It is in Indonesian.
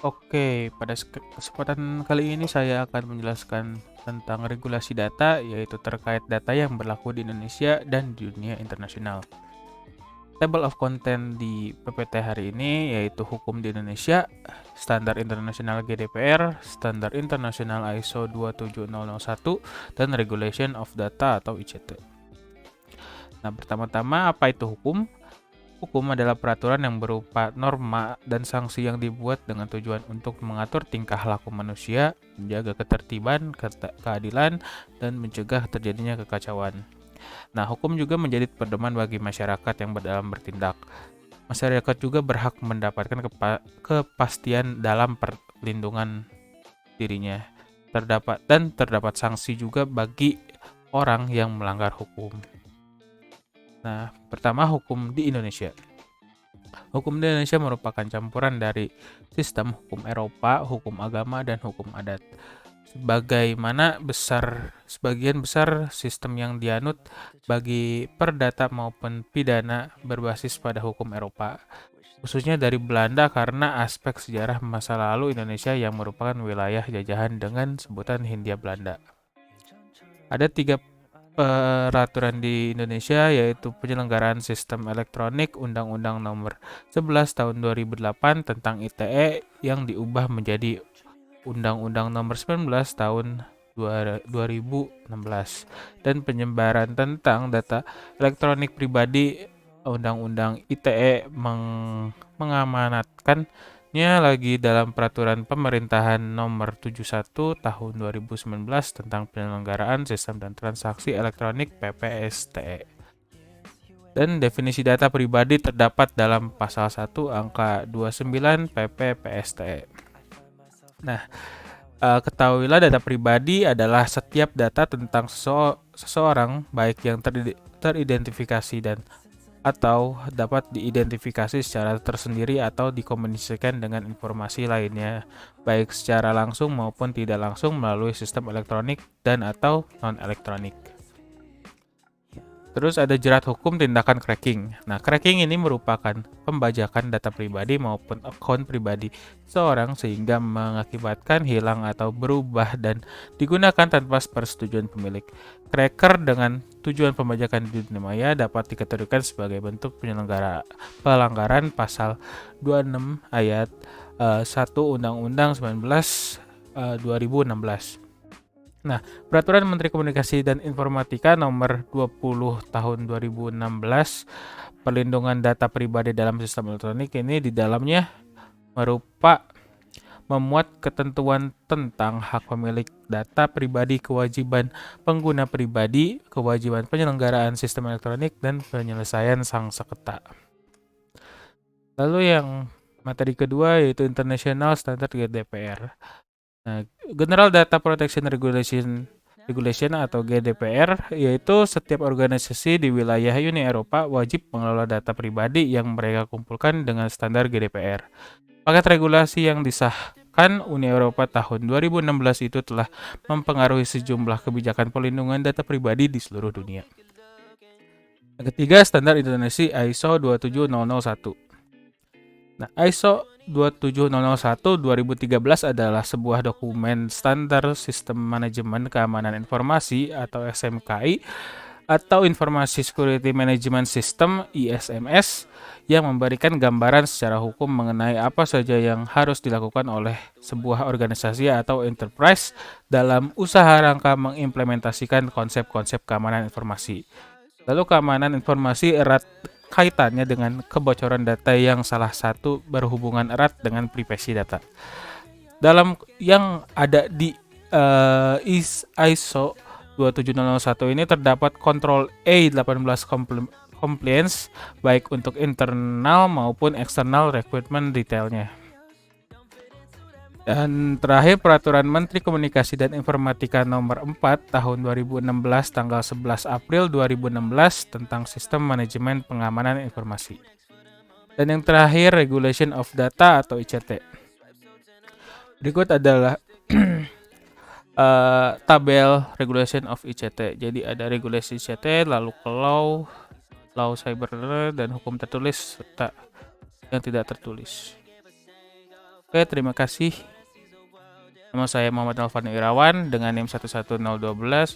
Oke, pada kesempatan kali ini saya akan menjelaskan tentang regulasi data, yaitu terkait data yang berlaku di Indonesia dan di dunia internasional. Table of content di PPT hari ini yaitu hukum di Indonesia, standar internasional GDPR, standar internasional ISO 27001, dan Regulation of Data atau ICT. Nah, pertama-tama apa itu hukum? Hukum adalah peraturan yang berupa norma dan sanksi yang dibuat dengan tujuan untuk mengatur tingkah laku manusia, menjaga ketertiban, keadilan, dan mencegah terjadinya kekacauan. Nah, hukum juga menjadi pedoman bagi masyarakat yang dalam bertindak. Masyarakat juga berhak mendapatkan kepastian dalam perlindungan dirinya. Terdapat sanksi juga bagi orang yang melanggar hukum. Nah, pertama hukum di Indonesia. Hukum di Indonesia merupakan campuran dari sistem hukum Eropa, hukum agama, dan hukum adat. Sebagian besar sistem yang dianut bagi perdata maupun pidana berbasis pada hukum Eropa, khususnya dari Belanda karena aspek sejarah masa lalu Indonesia yang merupakan wilayah jajahan dengan sebutan Hindia Belanda. Ada 3 peraturan di Indonesia, yaitu penyelenggaraan sistem elektronik, Undang-Undang Nomor 11 Tahun 2008 tentang ITE yang diubah menjadi Undang-Undang Nomor 19 Tahun 2016, dan penyebaran tentang data elektronik pribadi. Undang-Undang ITE mengamanatkannya lagi dalam Peraturan Pemerintahan Nomor 71 Tahun 2019 tentang penyelenggaraan sistem dan transaksi elektronik PPSTE. Dan definisi data pribadi terdapat dalam pasal 1 angka 29 PP PSTE. Nah, ketahuilah data pribadi adalah setiap data tentang seseorang, baik yang teridentifikasi dan atau dapat diidentifikasi secara tersendiri atau dikomunikasikan dengan informasi lainnya, baik secara langsung maupun tidak langsung melalui sistem elektronik dan atau non-elektronik. Terus ada jerat hukum tindakan cracking. Nah, cracking ini merupakan pembajakan data pribadi maupun akun pribadi seorang sehingga mengakibatkan hilang atau berubah dan digunakan tanpa persetujuan pemilik. Cracker dengan tujuan pembajakan di dunia maya dapat dikategorikan sebagai bentuk pelanggaran pasal 26 ayat 1 Undang-Undang 19 2016. Nah, Peraturan Menteri Komunikasi dan Informatika Nomor 20 Tahun 2016 Perlindungan Data Pribadi dalam Sistem Elektronik ini di dalamnya memuat ketentuan tentang hak pemilik data pribadi, kewajiban pengguna pribadi, kewajiban penyelenggaraan sistem elektronik, dan penyelesaian sang sengketa. Lalu yang materi kedua yaitu International Standard GDPR. Nah, General Data Protection Regulation atau GDPR, yaitu setiap organisasi di wilayah Uni Eropa wajib mengelola data pribadi yang mereka kumpulkan dengan standar GDPR. Paket regulasi yang disahkan Uni Eropa tahun 2016 itu telah mempengaruhi sejumlah kebijakan pelindungan data pribadi di seluruh dunia. Yang ketiga, standar internasional ISO 27001. Nah, ISO 27001 2013 adalah sebuah dokumen standar sistem manajemen keamanan informasi atau SMKI atau Informasi Security Management System ISMS yang memberikan gambaran secara hukum mengenai apa saja yang harus dilakukan oleh sebuah organisasi atau enterprise dalam usaha rangka mengimplementasikan konsep-konsep keamanan informasi. Lalu keamanan informasi erat kaitannya dengan kebocoran data yang salah satu berhubungan erat dengan privasi data. Dalam yang ada di ISO 27001 ini terdapat kontrol A18 compliance baik untuk internal maupun eksternal requirement detailnya. Dan terakhir Peraturan Menteri Komunikasi dan Informatika Nomor 4 Tahun 2016 tanggal 11 April 2016 tentang Sistem Manajemen Pengamanan Informasi. Dan yang terakhir Regulation of Data atau ICT. Berikut adalah tabel Regulation of ICT. Jadi ada regulasi ICT, lalu ke law cyber dan hukum tertulis serta yang tidak tertulis. Oke, terima kasih. Nama saya Muhammad Alvan Irawan dengan NIM 1101214104.